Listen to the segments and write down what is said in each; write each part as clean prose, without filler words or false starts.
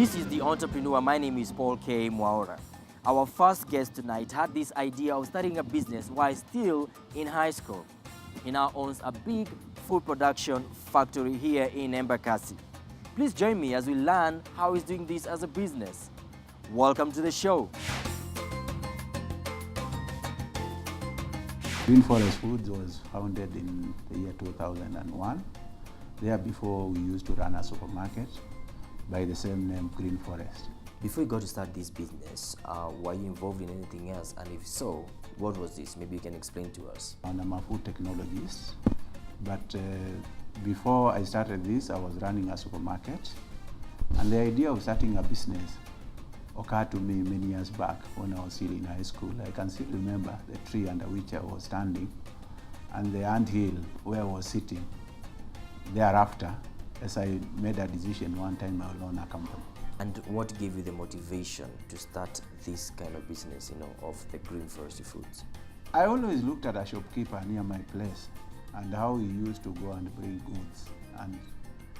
This is The Entrepreneur. My name is Paul K. Mwaura. Our first guest tonight had this idea of starting a business while still in high school. He now owns a big food production factory here in Embakasi. Please join me as we learn how he's doing this as a business. Welcome to the show. Green Forest Foods was founded in the year 2001. There before we used to run a supermarket by the same name, Green Forest. Before you got to start this business, were you involved in anything else? And if so, what was this? Maybe you can explain to us. I'm a food technologist, but before I started this, I was running a supermarket. And the idea of starting a business occurred to me many years back when I was still in high school. I can still remember the tree under which I was standing and the anthill where I was sitting. Thereafter, as I made a decision one time, I will own a company. And what gave you the motivation to start this kind of business, of the Green Forest Foods? I always looked at a shopkeeper near my place and how he used to go and bring goods and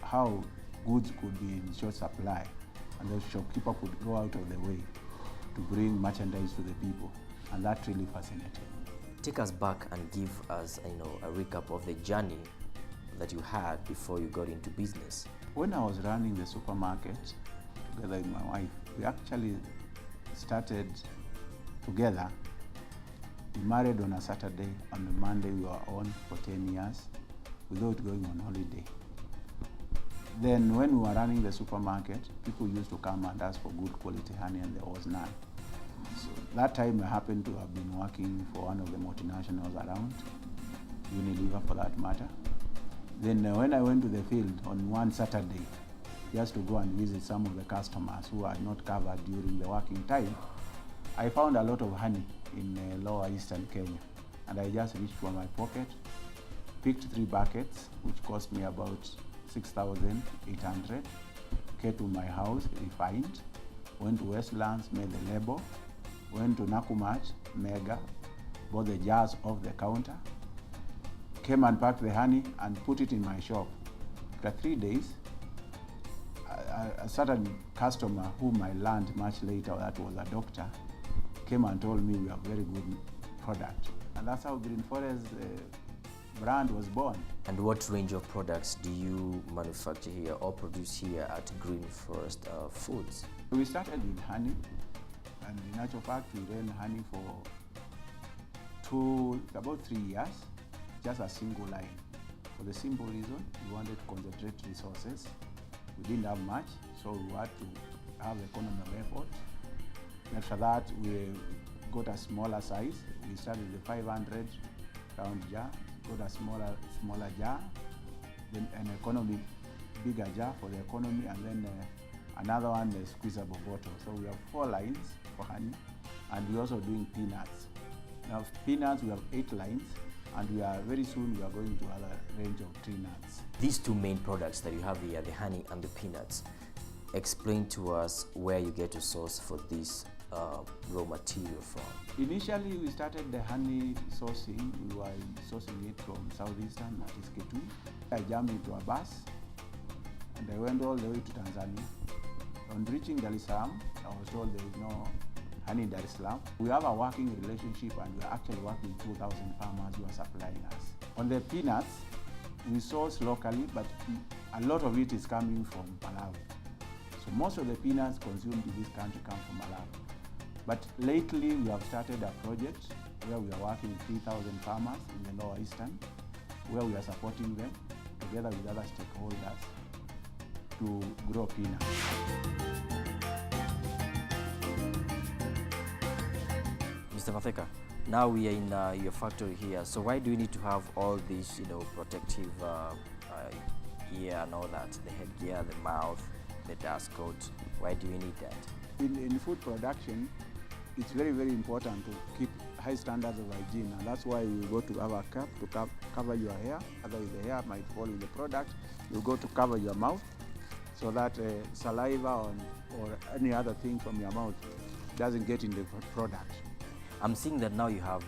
how goods could be in short supply. And the shopkeeper could go out of the way to bring merchandise to the people, and that really fascinated me. Take us back and give us, a recap of the journey that you had before you got into business. When I was running the supermarket together with my wife, we actually started together. We married on a Saturday. On the Monday, we were on for 10 years without going on holiday. Then when we were running the supermarket, people used to come and ask for good quality honey, and there was none. So that time I happened to have been working for one of the multinationals around, Unilever for that matter. Then when I went to the field on one Saturday, just to go and visit some of the customers who had not covered during the working time, I found a lot of honey in lower eastern Kenya. And I just reached for my pocket, picked 3 buckets, which cost me about 6,800, came to my house, refined, went to Westlands, made the label, went to Nakumatt, Mega, bought the jars off the counter, came and packed the honey and put it in my shop. After 3 days, a certain customer whom I learned much later that was a doctor, came and told me we have very good product. And that's how Green Forest brand was born. And what range of products do you manufacture here or produce here at Green Forest Foods? We started with honey, and in actual fact we ran honey for about 3 years, just a single line. For the simple reason, we wanted to concentrate resources. We didn't have much, so we had to have economy of effort. After that, we got a smaller size. We started the 500 round jar, got a smaller jar, then an economy bigger jar for the economy, and then another one, a squeezable bottle. So we have 4 lines for honey, and we're also doing peanuts. Now peanuts, we have 8 lines, and very soon we are going to other range of tree nuts. These 2 main products that you have here, the honey and the peanuts, explain to us where you get to source for this raw material from. Initially, we started the honey sourcing. We were sourcing it from southeastern, that is K2. I jumped into a bus and I went all the way to Tanzania. On reaching Dar es Salaam, I was told there is no honey in Dar es Salaam. We have a working relationship and we are actually working with 2,000 farmers who are supplying us. On the peanuts, we source locally, but a lot of it is coming from Malawi. So most of the peanuts consumed in this country come from Malawi. But lately we have started a project where we are working with 3,000 farmers in the Lower Eastern, where we are supporting them together with other stakeholders to grow peanuts. Mr. Matheka, now we are in your factory here. So why do you need to have all these, protective gear and all that? The headgear, the mouth, the dust coat. Why do you need that? In food production, it's very, very important to keep high standards of hygiene, and that's why you go to have a cap to cover your hair. Otherwise the hair might fall in the product. You go to cover your mouth so that saliva or any other thing from your mouth doesn't get in the product. I'm seeing that now you have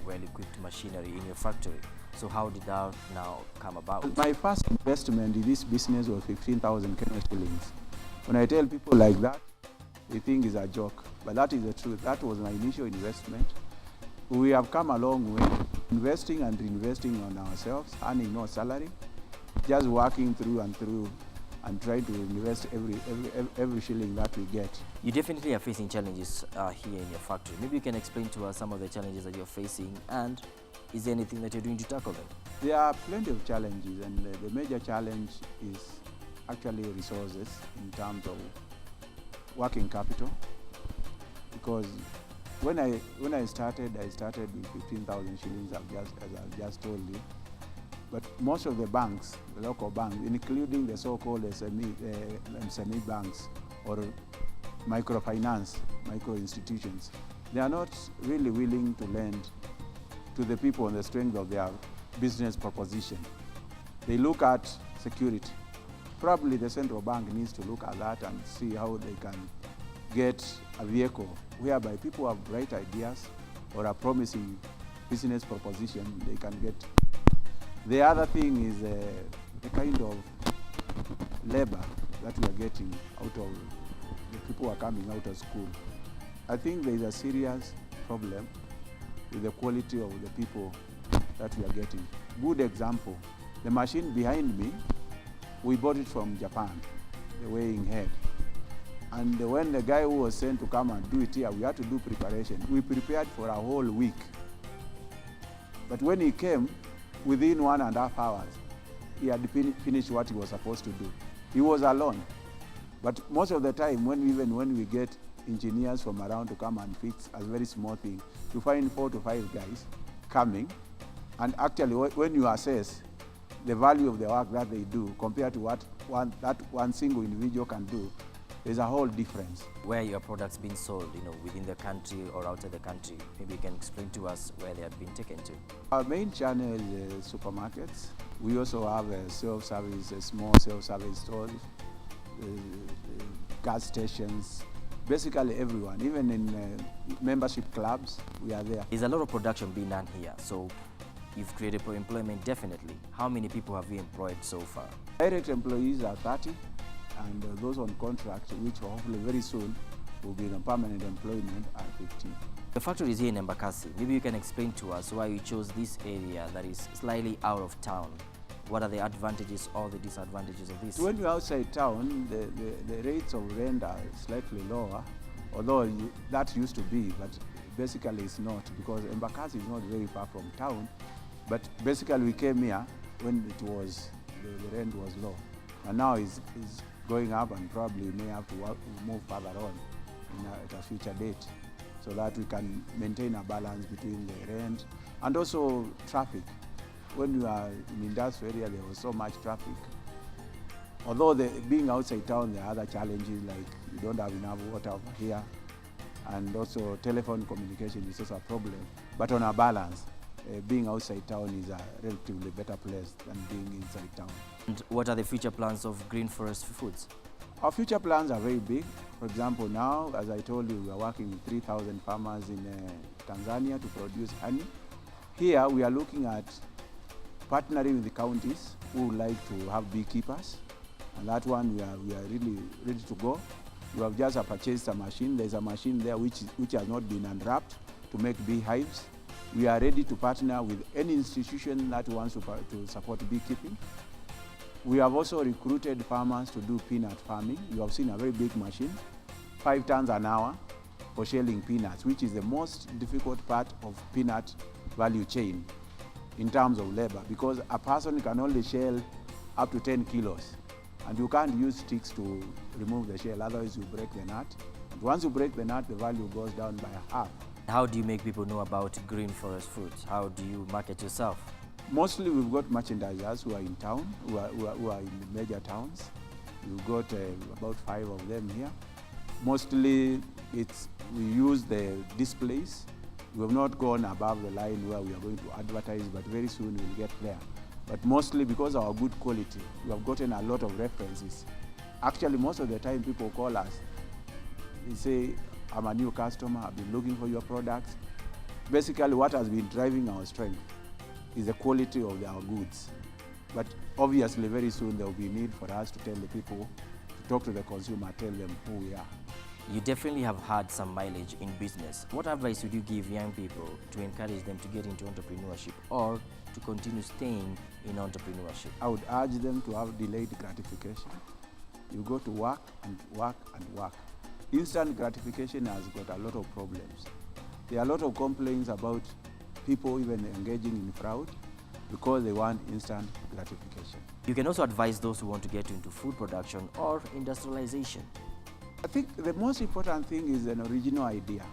well-equipped machinery in your factory. So how did that now come about? My first investment in this business was 15,000 Kenya shillings. When I tell people like that, they think it's a joke, but that is the truth. That was my initial investment. We have come a long way, investing and reinvesting on ourselves, earning no salary, just working through and trying to invest every shilling that we get. You definitely are facing challenges here in your factory. Maybe you can explain to us some of the challenges that you're facing, and is there anything that you're doing to tackle them? There are plenty of challenges, and the major challenge is actually resources in terms of working capital. Because when I started with 15,000 shillings, as I've just told you. But most of the banks, the local banks, including the so-called SME banks or microfinance, micro institutions, they are not really willing to lend to the people on the strength of their business proposition. They look at security. Probably the central bank needs to look at that and see how they can get a vehicle whereby people have bright ideas or a promising business proposition they can get. The other thing is the kind of labor that we are getting out of the people who are coming out of school. I think there is a serious problem with the quality of the people that we are getting. Good example, the machine behind me, we bought it from Japan, the weighing head. And when the guy who was sent to come and do it here, we had to do preparation. We prepared for a whole week. But when he came, within 1.5 hours, he had finished what he was supposed to do. He was alone. But most of the time, even when we get engineers from around to come and fix a very small thing, you find 4 to 5 guys coming. And actually, when you assess the value of the work that they do compared to what one single individual can do, there's a whole difference. Where your products being sold, within the country or outside the country, maybe you can explain to us where they have been taken to. Our main channel is supermarkets. We also have a self-service, small self-service stores, gas stations, basically everyone. Even in membership clubs, we are there. There's a lot of production being done here, so you've created employment definitely. How many people have you employed so far? Direct employees are 30. And those on contract, which hopefully very soon will be in permanent employment, are 15. The factory is here in Embakasi. Maybe you can explain to us why you chose this area that is slightly out of town. What are the advantages or the disadvantages of this? When you're outside town, the rates of rent are slightly lower, although that used to be, but basically it's not, because Embakasi is not very far from town. But basically we came here when it was, the rent was low. And now it's going up, and probably may have to move further on at a future date, so that we can maintain a balance between the rent and also traffic. When you are in industrial area, there was so much traffic. Although being outside town, there are other challenges, like you don't have enough water over here, and also telephone communication is also a problem. But on a balance, being outside town is a relatively better place than being inside town. And what are the future plans of Green Forest Foods? Our future plans are very big. For example, now, as I told you, we are working with 3,000 farmers in Tanzania to produce honey. Here, we are looking at partnering with the counties who would like to have beekeepers. And that one, we are really ready to go. We have just purchased a machine. There's a machine there which has not been unwrapped to make beehives. We are ready to partner with any institution that wants to support beekeeping. We have also recruited farmers to do peanut farming. You have seen a very big machine, 5 tons an hour for shelling peanuts, which is the most difficult part of peanut value chain in terms of labor, because a person can only shell up to 10 kilos. And you can't use sticks to remove the shell, otherwise you break the nut. And once you break the nut, the value goes down by half. How do you make people know about Green Forest Foods? How do you market yourself? Mostly we've got merchandisers who are in town, who are in the major towns. We've got about 5 of them here. Mostly we use the displays. We have not gone above the line where we are going to advertise, but very soon we'll get there. But mostly because of our good quality, we have gotten a lot of references. Actually, most of the time people call us. They say, I'm a new customer, I've been looking for your products. Basically, what has been driving our strength is the quality of our goods. But obviously, very soon there will be need for us to tell the people talk to the consumer, tell them who we are. You definitely have had some mileage in business. What advice would you give young people to encourage them to get into entrepreneurship or to continue staying in entrepreneurship? I would urge them to have delayed gratification. You go to work and work and work. Instant gratification has got a lot of problems. There are a lot of complaints about people even engaging in fraud because they want instant gratification. You can also advise those who want to get into food production or industrialization. I think the most important thing is an original idea.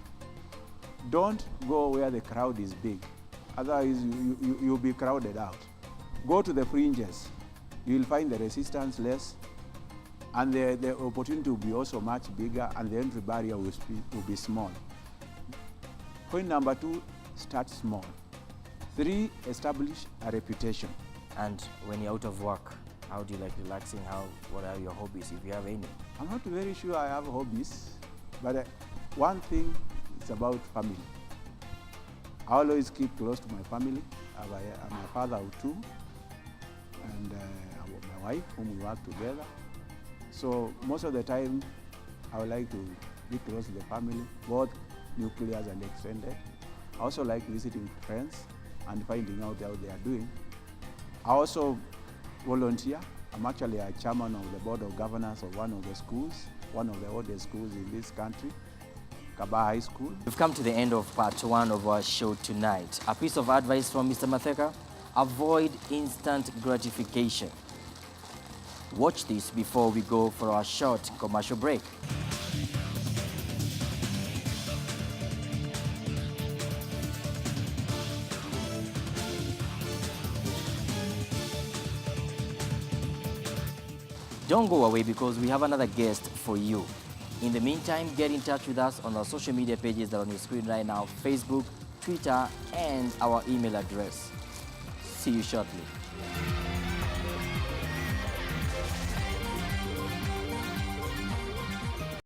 Don't go where the crowd is big. Otherwise, you'll be crowded out. Go to the fringes. You'll find the resistance less, and the opportunity will be also much bigger, and the entry barrier will be small. Point number 2, start small. 3, establish a reputation. And when you're out of work, how do you like relaxing? What are your hobbies, if you have any? I'm not very sure I have hobbies, but one thing is about family. I always keep close to my family. I'm a father of 2, and my wife, whom we work together. So most of the time, I would like to be close to the family, both nuclears and extended. I also like visiting friends and finding out how they are doing. I also volunteer. I'm actually a chairman of the board of governors of one of the schools, one of the oldest schools in this country, Kaba High School. We've come to the end of part 1 of our show tonight. A piece of advice from Mr. Matheka: avoid instant gratification. Watch this before we go for our short commercial break. Don't go away because we have another guest for you. In the meantime, get in touch with us on our social media pages that are on your screen right now: Facebook, Twitter, and our email address. See you shortly.